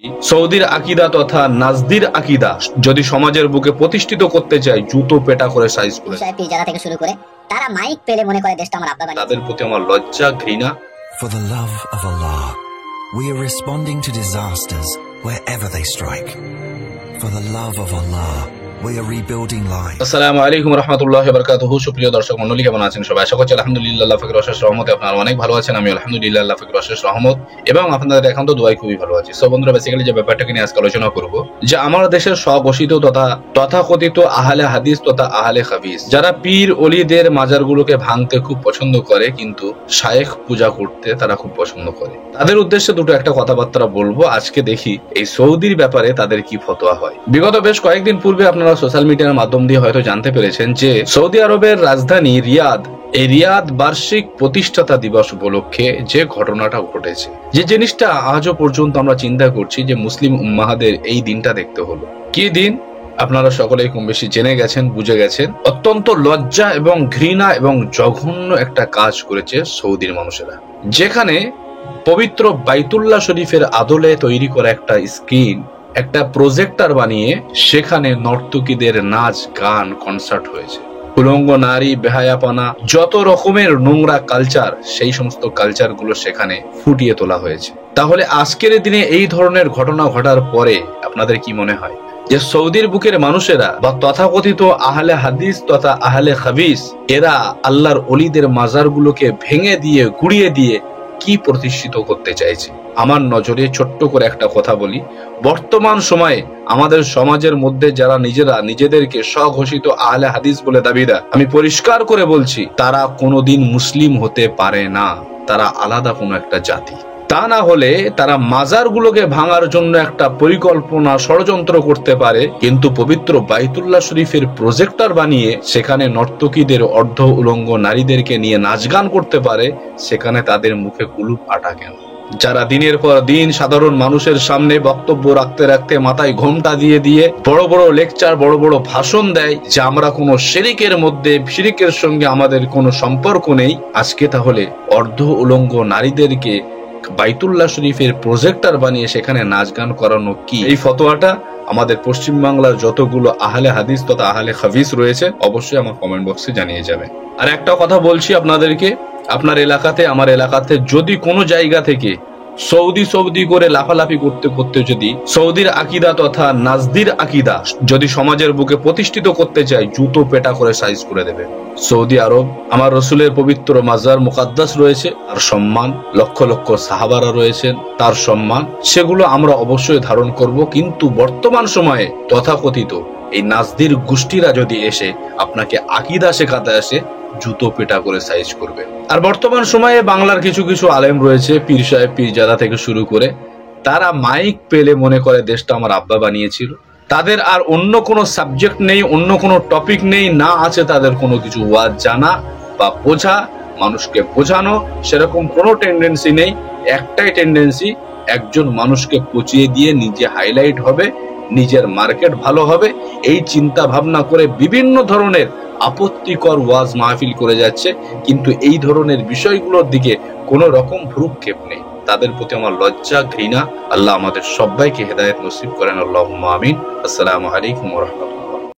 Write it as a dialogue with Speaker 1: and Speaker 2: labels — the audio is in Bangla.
Speaker 1: সৌদির আকীদা তথা নাজদির আকীদা যদি সমাজের বুকে প্রতিষ্ঠিত করতে চায়, জুতো পেটা করে সাইজ করে
Speaker 2: জায়গা থেকে শুরু করে তারা মাইক পেলে মনে করে দেশটা আমার আব্বা বানিয়েছে।
Speaker 1: তাদের প্রতি আমার লজ্জা, ঘৃণা।
Speaker 3: For the love of Allah, we are responding to disasters wherever they strike. For the love of Allah, we are rebuilding lives.
Speaker 1: আসসালামু আলাইকুম রাহমাতুল্লাহি ওয়া বারাকাতুহু। সুপ্রিয় দর্শক মণ্ডলী, কেমন আছেন সবাই? আশা করছি আলহামদুলিল্লাহ, আল্লাহ পাকের অশেষ রহমতে আপনারা অনেক ভালো আছেন। আমি আলহামদুলিল্লাহ, আল্লাহ পাকের অশেষ রহমত এবং আপনাদের একান্ত দোয়ায় খুবই ভালো আছি। সো বন্ধুরা, বেসিক্যালি যে ব্যাপারটাকে নিয়ে আজকে আলোচনা করব, যে আমার দেশের স্বঘোষিত তথাকথিত আহলে হাদিস তথা আহলে হাদিস যারা পীর ওলিদের মাজারগুলোকে ভাঙতে খুব পছন্দ করে, কিন্তু শায়েখ পূজা করতে তারা খুব পছন্দ করে, তাদের উদ্দেশ্যে দুটো একটা কথাবার্তা বলবো। আজকে দেখি এই সৌদির ব্যাপারে তাদের কি ফতোয়া হয়। বিগত বেশ কয়েকদিন পূর্বে আপনারা সোশ্যাল মিডিয়ার মাধ্যম দিয়ে হয়তো জানতে পেরেছেন যে সৌদি আরবের রাজধানী রিয়াদ, এই রিয়াদ বার্ষিক প্রতিষ্ঠাতা দিবস উপলক্ষে যে ঘটনাটা ঘটেছে, যে জিনিসটা আজও পর্যন্ত আমরা চিন্তা করছি যে মুসলিম উম্মাহাদের এই দিনটা দেখতে হলো। কি দিন আপনারা সকলেই কম বেশি জেনে গেছেন, বুঝে গেছেন। অত্যন্ত লজ্জা এবং ঘৃণা এবং জঘন্য একটা কাজ করেছে সৌদির মানুষেরা, যেখানে পবিত্র বাইতুল্লাহ শরীফের আদলে তৈরি করা একটা স্ক্রিন, একটা প্রজেক্টর বানিয়ে সেখানে নর্তকীদের নাচ, গান, কনসার্ট হয়েছে। উলঙ্গ নারী, বেহায়াপনা, যত রকমের নোংরা কালচার, সেই সমস্ত কালচার গুলো সেখানে ফুটিয়ে তোলা হয়েছে। তাহলে আজকের দিনে এই ধরনের ঘটনা ঘটার পরে আপনাদের কি মনে হয় যে সৌদির বুকের মানুষেরা বা তথাকথিত আহলে হাদিস তথা আহলে হাদিস এরা আল্লাহর ওলিদের মাজারগুলোকে ভেঙে দিয়ে, গুড়িয়ে দিয়ে কি প্রতিষ্ঠিত করতে চাইছে? আমার নজরে ছোট্ট করে একটা কথা বলি। বর্তমান সময়ে আমাদের সমাজের মধ্যে যারা নিজেদেরকে স্বঘোষিত আহলে হাদিস বলে দাবিদার, আমি পরিষ্কার করে বলছি, তারা কোনোদিন মুসলিম হতে পারে না। তারা আলাদা কোনো একটা জাতি। তা না হলে তারা মাজারগুলোকে ভাঙার জন্য একটা পরিকল্পনা, ষড়যন্ত্র করতে পারে, কিন্তু পবিত্র বাইতুল্লাহ শরীফের প্রজেক্টর বানিয়ে সেখানে নর্তকীদের, অর্ধ উলঙ্গ নারীদেরকে নিয়ে নাচ গান করতে পারে, সেখানে তাদের মুখে কুলুপ আটা কেন? যারা দিনের পর দিন সাধারণ মানুষের সামনে বক্তব্য রাখতে রাখতে মাথায় ঘোমটা দিয়ে দিয়ে বড় বড় লেকচার, বড় বড় ভাষণ দেয় যে আমরা কোনো শিরিকের সঙ্গে আমাদের কোনো সম্পর্ক নেই, আজকে তাহলে অর্ধ উলঙ্গ নারীদেরকে বাইতুল্লাহ শরীফের প্রজেক্টর বানিয়ে সেখানে নাচ গান করানো কি? এই ফতোয়াটা আমাদের পশ্চিম বাংলার যতগুলো আহলে হাদিস তথা আহলে হাদিস রয়েছে, অবশ্যই আমার কমেন্ট বক্সে জানিয়ে যাবে। আর একটা কথা বলছি আপনাদেরকে, আপনার এলাকাতে, আমার এলাকাতে যদি কোনো জায়গা থেকে সৌদি করে লাফালাফি করতে করতে যদি সৌদির আকীদা তথা নাজদির আকীদা যদি সমাজের বুকে প্রতিষ্ঠিত করতে চায়, জুতো পেটা করে সাইজ করে দেবে। সৌদি আরব আমার রসুলের পবিত্র মাজার মুকাদ্দাস রয়েছে, আর সম্মান, লক্ষ লক্ষ সাহাবারা রয়েছেন, তার সম্মান, সেগুলো আমরা অবশ্যই ধারণ করব। কিন্তু বর্তমান সময়ে তথাকথিত এই নাজদির গোষ্ঠীরা যদি এসে আপনাকে আকীদা শেখাতে আসে, জুতো পেটা করে সাইজ করবে। আর বর্তমান সময়ে বাংলার কিছু কিছু আলেম রয়েছে, পীর সাহেব, পীরজাদা থেকে শুরু করে, তারা মাইক পেলে মনে করে দেশটা আমার আব্বা বানিয়েছিল। তাদের আর অন্য কোনো সাবজেক্ট নেই, অন্য কোনো টপিক নেই, না আছে তাদের কোনো কিছু ওয়াজ জানা বা বোঝা, মানুষকে বোঝানো, সেরকম কোনো টেন্ডেন্সি নেই। একটাই টেন্ডেন্সি, একজন মানুষকে পচিয়ে দিয়ে নিজে হাইলাইট হবে, নিজের মার্কেট ভালো হবে, এই চিন্তা ভাবনা করে বিভিন্ন ধরনের আপত্তিকর ওয়াজ মাহফিল করে যাচ্ছে। কিন্তু এই ধরনের বিষয়গুলোর দিকে কোনো রকম ভ্রুক্ষেপ নেই। তাদের প্রতি আমার লজ্জা, ঘৃণা। আল্লাহ আমাদের সবাইকে হেদায়েত নসিব করেন, আল্লাহুম্মা আমিন। আসসালামু আলাইকুম ওয়া রাহমাতুল্লাহ।